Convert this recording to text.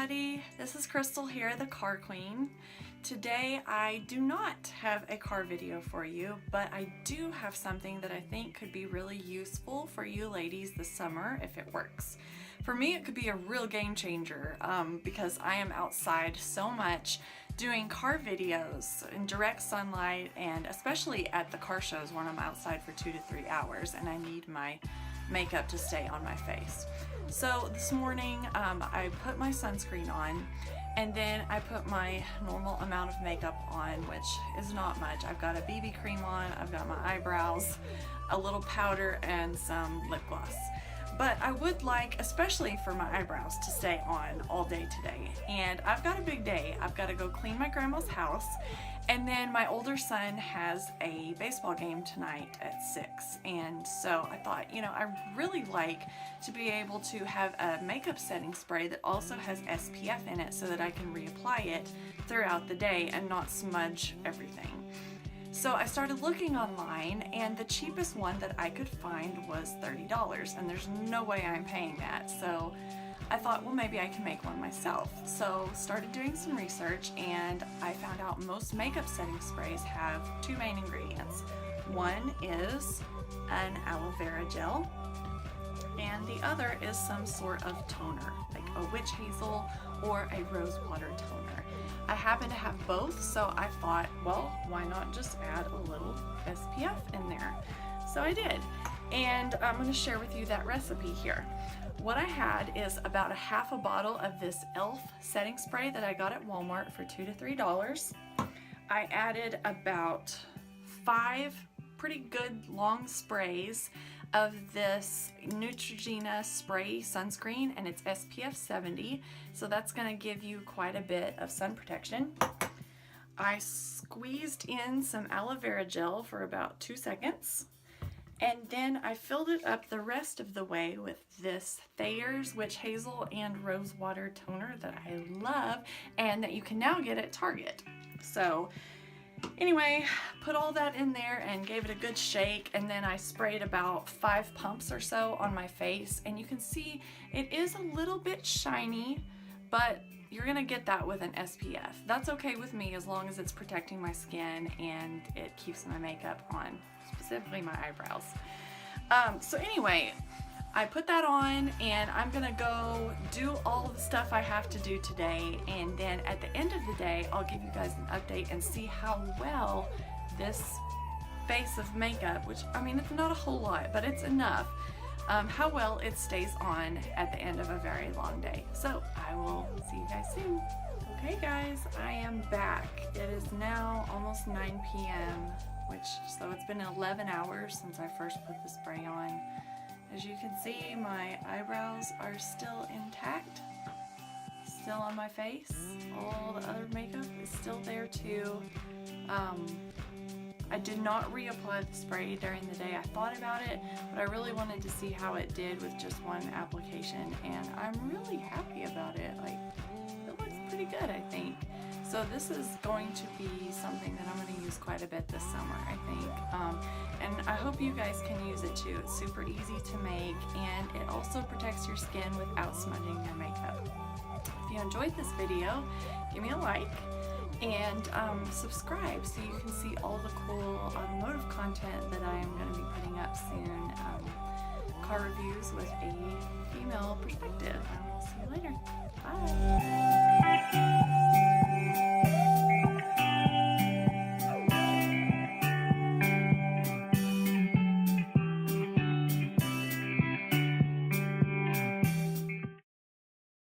everybody, this is Crystal here, the Car Queen. Today I do not have a car video for you, but I do have something that I think could be really useful for you ladies this summer if it works. For me it could be a real game changer because I am outside so much doing car videos in direct sunlight, and especially at the car shows when I'm outside for 2 to 3 hours and I need my makeup to stay on my face. So this morning I put my sunscreen on, and then I put my normal amount of makeup on, which is not much. I've got a BB cream on, I've got my eyebrows, a little powder, and some lip gloss. But I would like, especially for my eyebrows, to stay on all day today. And I've got a big day. I've got to go clean my grandma's house, and then my older son has a baseball game tonight at 6. And so I thought, you know, I really like to be able to have a makeup setting spray that also has SPF in it so that I can reapply it throughout the day and not smudge everything. So I started looking online, and the cheapest one that I could find was $30, and there's no way I'm paying that. So I thought, well, maybe I can make one myself. So started doing some research, and I found out most makeup setting sprays have 2 main ingredients. One is an aloe vera gel, and the other is some sort of toner, like a witch hazel or a rose water toner. I happen to have both, so I thought, well, why not just add a little SPF in there? So I did, and I'm going to share with you that recipe here. What I had is about a half a bottle of this e.l.f. setting spray that I got at Walmart for $2 to $3. I added about 5 pretty good long sprays of this Neutrogena spray sunscreen, and it's SPF 70, so that's going to give you quite a bit of sun protection. I squeezed in some aloe vera gel for about 2 seconds, and then I filled it up the rest of the way with this Thayer's Witch Hazel and Rose Water toner that I love and that you can now get at Target. So anyway, put all that in there and gave it a good shake, and then I sprayed about 5 pumps or so on my face, and you can see it is a little bit shiny, but you're gonna get that with an SPF. That's okay with me as long as it's protecting my skin and it keeps my makeup on, specifically my eyebrows. So anyway, I put that on, and I'm gonna go do all of the stuff I have to do today, and then at the end of the day I'll give you guys an update and see how well this face of makeup, which I mean it's not a whole lot but it's enough, how well it stays on at the end of a very long day. So I will see you guys soon. Okay guys, I am back. It is now almost 9 p.m. so it's been 11 hours since I first put the spray on. As you can see, my eyebrows are still intact, still on my face. All the other makeup is still there too. I did not reapply the spray during the day. I thought about it, but I really wanted to see how it did with just one application, and I'm really happy about it. Like, it looks pretty good, I think. So this is going to be something that I'm going to use quite a bit this summer, I think. And I hope you guys can use it too. It's super easy to make, and it also protects your skin without smudging your makeup. If you enjoyed this video, give me a like and subscribe so you can see all the cool automotive content that I am going to be putting up soon. Car reviews with a female perspective. I will see you later.